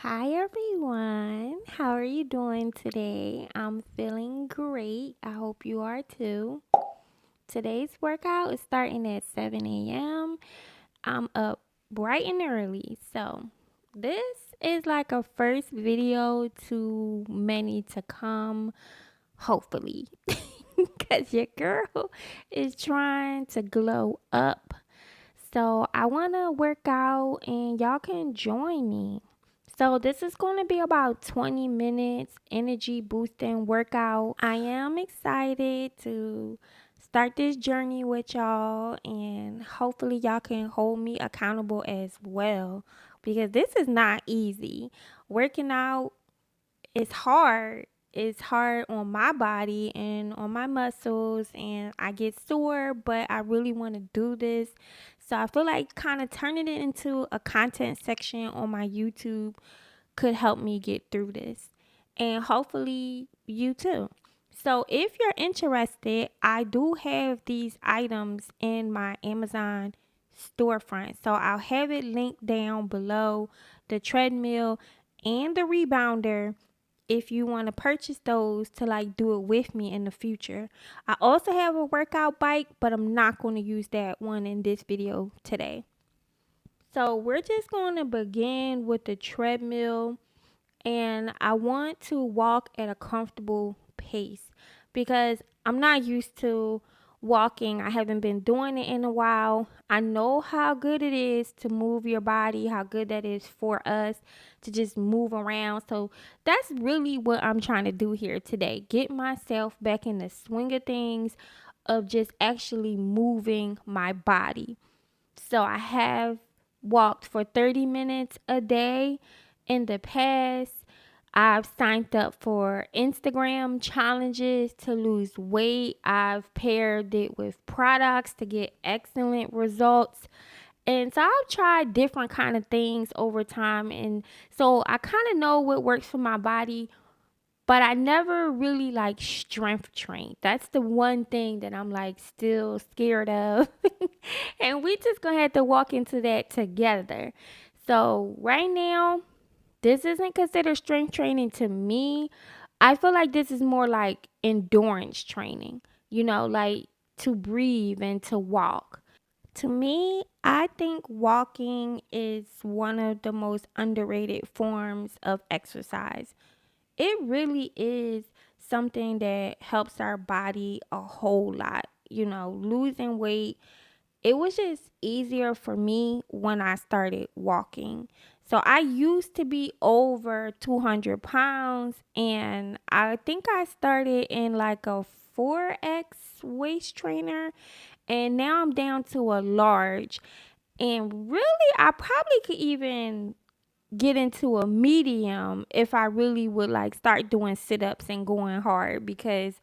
Hi everyone. How are you doing today? I'm feeling great. I hope you are too. Today's workout is starting at 7 a.m. I'm up bright and early. So, this is like a first video to many to come, hopefully. Because your girl is trying to glow up. So, I want to work out and y'all can join me. So this is going to be about 20 minutes energy boosting workout. I am excited to start this journey with y'all and hopefully y'all can hold me accountable as well because this is not easy. Working out is hard. It's hard on my body and on my muscles, and I get sore, but I really want to do this. So I feel like kind of turning it into a content section on my YouTube could help me get through this. And hopefully you too. So if you're interested, I do have these items in my Amazon storefront. So I'll have it linked down below, the treadmill and the rebounder, if you want to purchase those to like do it with me in the future. I also have a workout bike, but I'm not going to use that one in this video today. So we're just going to begin with the treadmill, and I want to walk at a comfortable pace because I'm not used to walking. I haven't been doing it in a while. I know how good it is to move your body, how good that is for us to just move around. So that's really what I'm trying to do here today. Get myself back in the swing of things of just actually moving my body. So I have walked for 30 minutes a day in the past. I've signed up for Instagram challenges to lose weight. I've paired it with products to get excellent results. And so I've tried different kind of things over time. And so I kind of know what works for my body, but I never really like strength trained. That's the one thing that I'm like still scared of. And we just gonna have to walk into that together. So right now, this isn't considered strength training to me. I feel like this is more like endurance training, like to breathe and to walk. To me, I think walking is one of the most underrated forms of exercise. It really is something that helps our body a whole lot. Losing weight, it was just easier for me when I started walking. So I used to be over 200 pounds, and I think I started in like a 4X waist trainer, and now I'm down to a large. And really, I probably could even get into a medium if I really would like start doing sit-ups and going hard, because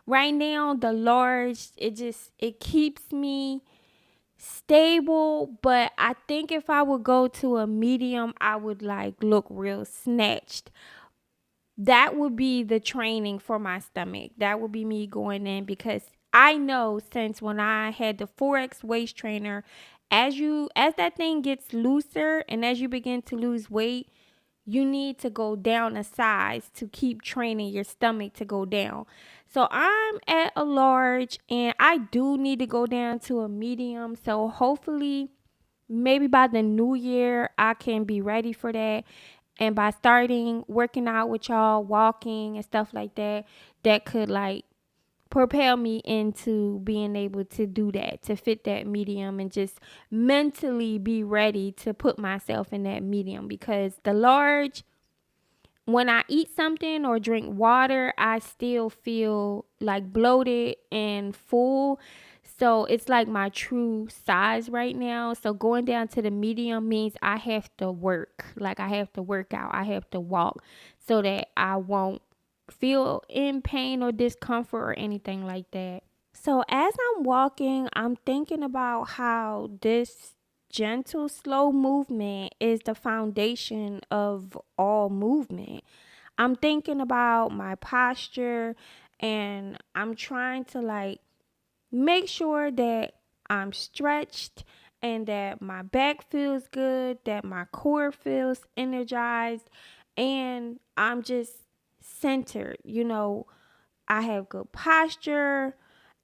right now the large, it keeps me stable, but I think if I would go to a medium, I would like look real snatched. That would be the training for my stomach. That would be me going in, because I know since when I had the 4X waist trainer, as that thing gets looser and as you begin to lose weight, you need to go down a size to keep training your stomach to go down. So I'm at a large and I do need to go down to a medium. So hopefully, maybe by the new year, I can be ready for that. And by starting working out with y'all, walking and stuff like that, that could like propel me into being able to do that, to fit that medium and just mentally be ready to put myself in that medium. Because the large, when I eat something or drink water, I still feel like bloated and full. So it's like my true size right now. So going down to the medium means I have to work. Like I have to work out. I have to walk so that I won't feel in pain or discomfort or anything like that. So as I'm walking, I'm thinking about how this gentle, slow movement is the foundation of all movement. I'm thinking about my posture, and I'm trying to like make sure that I'm stretched and that my back feels good, that my core feels energized, and I'm just centered. I have good posture,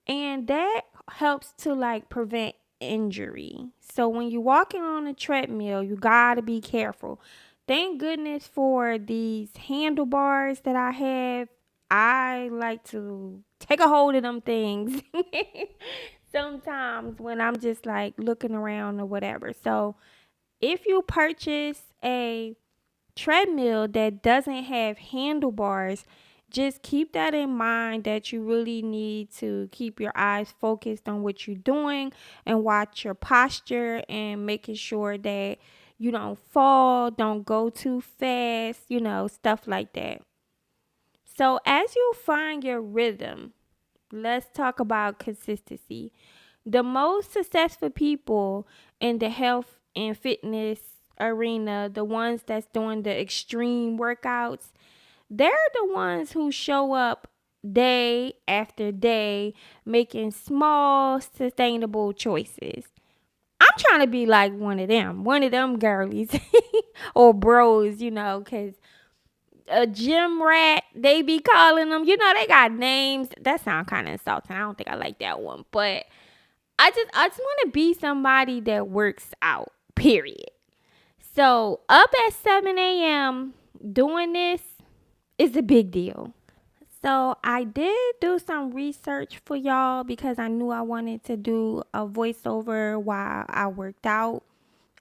and that helps to like prevent injury. So when you're walking on a treadmill, you gotta be careful. Thank goodness for these handlebars that I have. I like to take a hold of them things sometimes when I'm just like looking around or whatever. So if you purchase a treadmill that doesn't have handlebars, just keep that in mind, that you really need to keep your eyes focused on what you're doing and watch your posture and making sure that you don't fall, don't go too fast, stuff like that. So, as you find your rhythm, let's talk about consistency. The most successful people in the health and fitness arena, the ones that's doing the extreme workouts, they're the ones who show up day after day making small, sustainable choices. I'm trying to be like one of them girlies or bros, because a gym rat, they be calling them, they got names. That sound kind of insulting. I don't think I like that one. But I just want to be somebody that works out, period. So up at 7 a.m. doing this is a big deal. So I did do some research for y'all because I knew I wanted to do a voiceover while I worked out.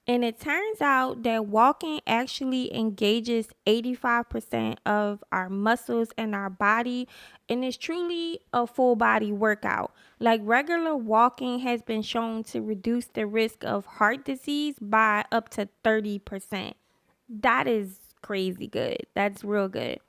And it turns out that walking actually engages 85% of our muscles in our body, and it's truly a full body workout. Like regular walking has been shown to reduce the risk of heart disease by up to 30%. That is crazy good. That's real good.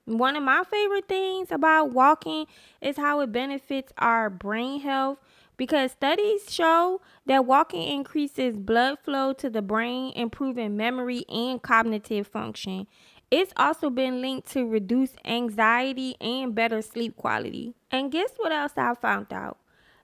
One of my favorite things about walking is how it benefits our brain health, because studies show that walking increases blood flow to the brain, improving memory and cognitive function. It's also been linked to reduced anxiety and better sleep quality. And guess what else I found out?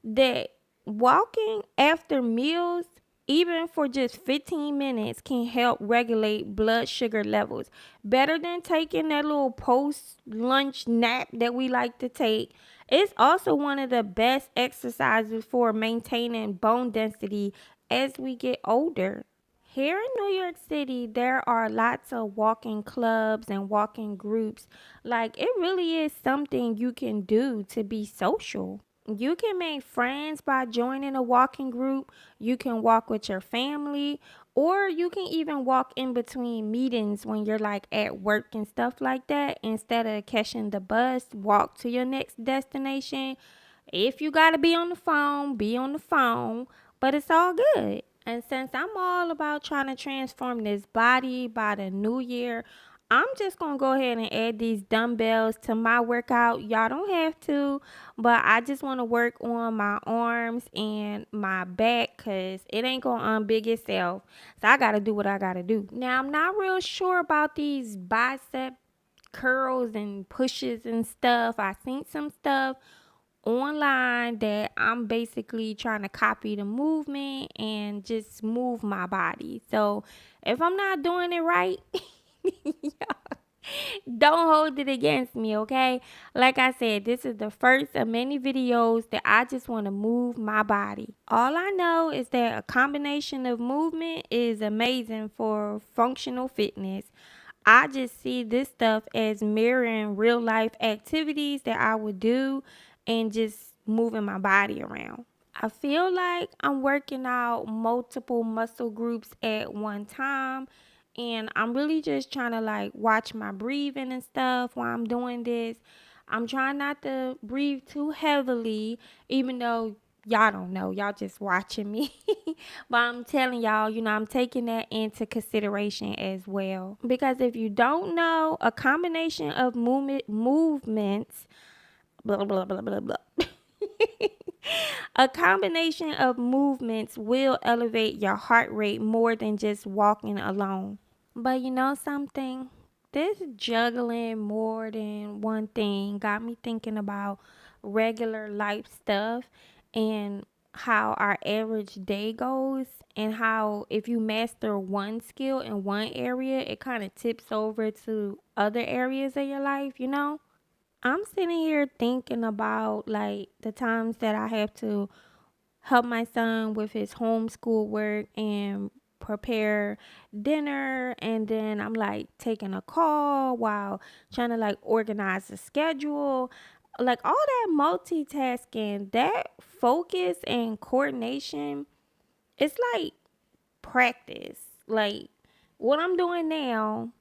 That walking after meals, even for just 15 minutes, can help regulate blood sugar levels. Better than taking that little post lunch nap that we like to take. It's also one of the best exercises for maintaining bone density as we get older. Here in New York City, there are lots of walking clubs and walking groups. Like, it really is something you can do to be social. You can make friends by joining a walking group. You can walk with your family, or you can even walk in between meetings when you're like at work and stuff like that. Instead of catching the bus, walk to your next destination. If you got to be on the phone, be on the phone, but it's all good. And since I'm all about trying to transform this body by the new year, I'm just going to go ahead and add these dumbbells to my workout. Y'all don't have to, but I just want to work on my arms and my back because it ain't going to unbig itself. So I got to do what I got to do. Now, I'm not real sure about these bicep curls and pushes and stuff. I seen some stuff online that I'm basically trying to copy the movement and just move my body. So if I'm not doing it right, don't hold it against me, okay? Like I said, this is the first of many videos that I just want to move my body. All I know is that a combination of movement is amazing for functional fitness. I just see this stuff as mirroring real life activities that I would do and just moving my body around. I feel like I'm working out multiple muscle groups at one time, and I'm really just trying to like watch my breathing and stuff while I'm doing this. I'm trying not to breathe too heavily, even though y'all don't know, y'all just watching me. But I'm telling y'all, I'm taking that into consideration as well. Because if you don't know, a combination of movements, blah, blah, blah, blah, blah. A combination of movements will elevate your heart rate more than just walking alone. But you know something? This juggling more than one thing got me thinking about regular life stuff. And how our average day goes, and how if you master one skill in one area, it kind of tips over to other areas of your life, you know? I'm sitting here thinking about like the times that I have to help my son with his homeschool work and prepare dinner, and then I'm like taking a call while trying to like organize the schedule, like all that multitasking, that focus and coordination. It's like practice. Like what I'm doing now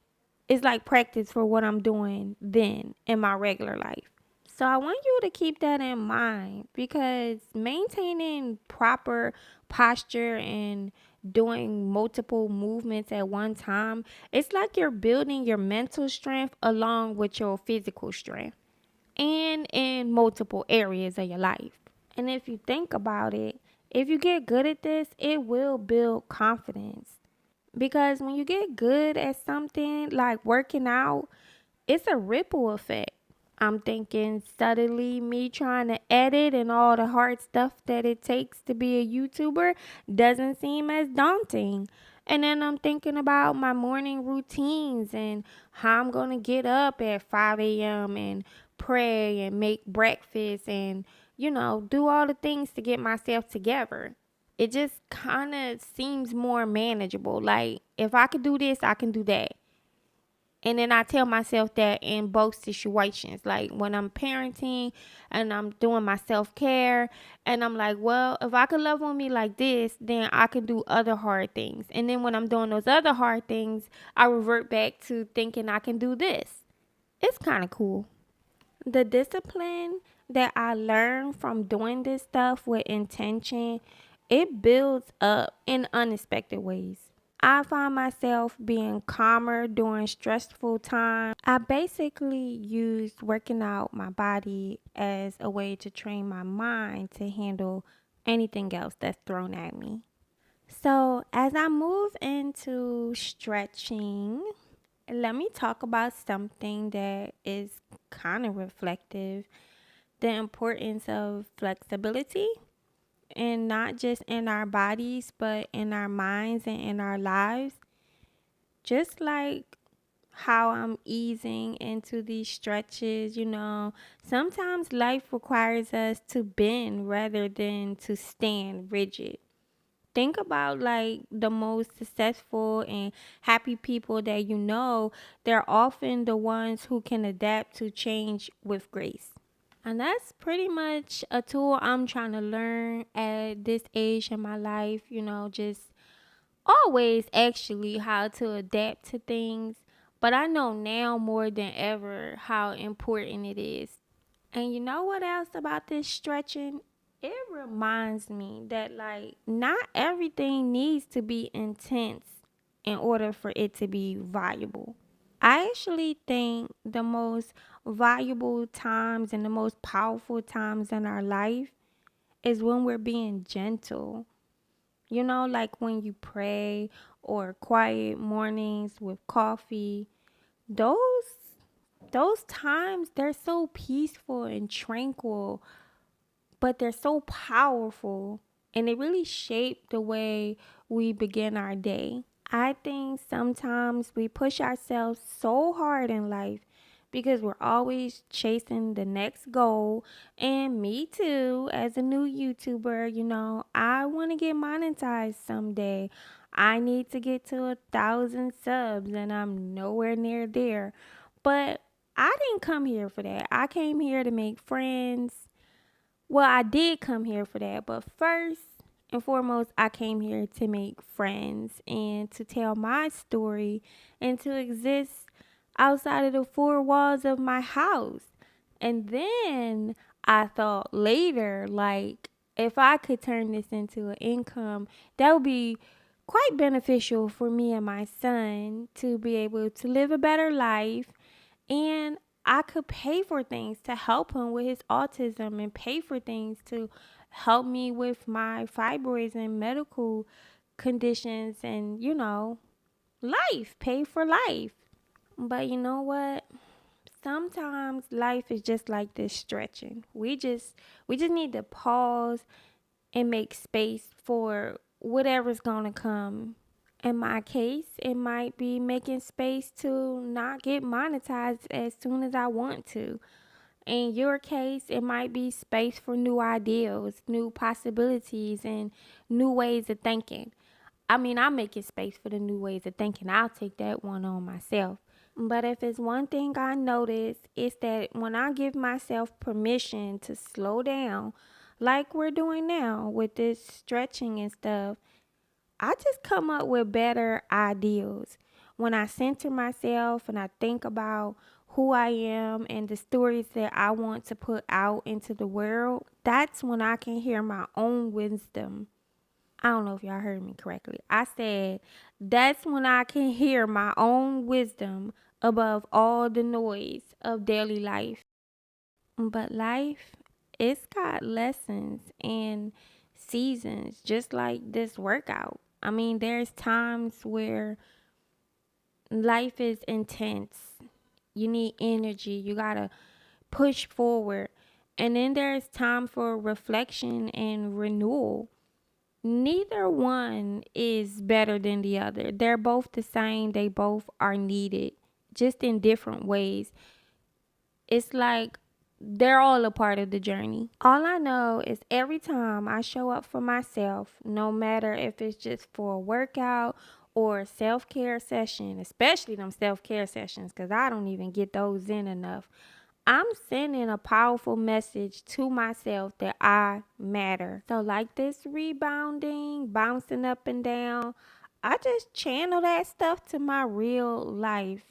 is like practice for what I'm doing then in my regular life. So I want you to keep that in mind, because maintaining proper posture and doing multiple movements at one time, it's like you're building your mental strength along with your physical strength and in multiple areas of your life. And if you think about it, if you get good at this, it will build confidence. Because when you get good at something like working out, it's a ripple effect. I'm thinking suddenly me trying to edit and all the hard stuff that it takes to be a YouTuber doesn't seem as daunting. And then I'm thinking about my morning routines and how I'm going to get up at 5 a.m. and pray and make breakfast and, do all the things to get myself together. It just kind of seems more manageable. Like, if I could do this, I can do that. And then I tell myself that in both situations, like when I'm parenting and I'm doing my self care, and I'm like, well, if I could love on me like this, then I can do other hard things. And then when I'm doing those other hard things, I revert back to thinking I can do this. It's kind of cool. The discipline that I learned from doing this stuff with intention, it builds up in unexpected ways. I find myself being calmer during stressful times. I basically used working out my body as a way to train my mind to handle anything else that's thrown at me. So, as I move into stretching, let me talk about something that is kind of reflective: the importance of flexibility, and not just in our bodies, but in our minds and in our lives. Just like how I'm easing into these stretches, sometimes life requires us to bend rather than to stand rigid. Think about like the most successful and happy people that they're often the ones who can adapt to change with grace. And that's pretty much a tool I'm trying to learn at this age in my life, just always actually how to adapt to things. But I know now more than ever how important it is. And you know what else about this stretching? It reminds me that like not everything needs to be intense in order for it to be valuable. I actually think the most valuable times and the most powerful times in our life is when we're being gentle. Like when you pray, or quiet mornings with coffee. Those those times, they're so peaceful and tranquil, but they're so powerful, and they really shape the way we begin our day. I think sometimes we push ourselves so hard in life because we're always chasing the next goal. And me too, as a new YouTuber, I want to get monetized someday. I need to get to 1,000 subs, and I'm nowhere near there. But I didn't come here for that. I came here to make friends. Well, I did come here for that, but first and foremost, I came here to make friends and to tell my story and to exist outside of the four walls of my house. And then I thought later, like, if I could turn this into an income, that would be quite beneficial for me and my son to be able to live a better life, and I could pay for things to help him with his autism, and pay for things to help me with my fibroids and medical conditions, and life, pay for life. But you know what? Sometimes life is just like this stretching. We just need to pause and make space for whatever's gonna come. In my case, it might be making space to not get monetized as soon as I want to. In your case, it might be space for new ideas, new possibilities, and new ways of thinking. I mean, I'm making space for the new ways of thinking. I'll take that one on myself. But if it's one thing I notice, it's that when I give myself permission to slow down, like we're doing now with this stretching and stuff, I just come up with better ideas. When I center myself and I think about who I am and the stories that I want to put out into the world, that's when I can hear my own wisdom. I don't know if y'all heard me correctly. I said that's when I can hear my own wisdom above all the noise of daily life. But life, it's got lessons and seasons, just like this workout. I mean, there's times where life is intense. You need energy. You gotta push forward. And then there's time for reflection and renewal. Neither one is better than the other. They're both the same. They both are needed, just in different ways. It's like they're all a part of the journey. All I know is every time I show up for myself, no matter if it's just for a workout or a self-care session, especially them self-care sessions, because I don't even get those in enough. I'm sending a powerful message to myself that I matter. So, like this rebounding, bouncing up and down, I just channel that stuff to my real life.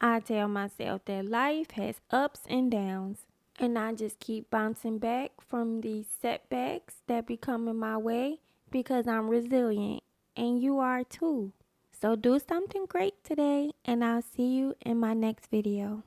I tell myself that life has ups and downs, and I just keep bouncing back from these setbacks that be coming my way because I'm resilient, and you are too. So, do something great today, and I'll see you in my next video.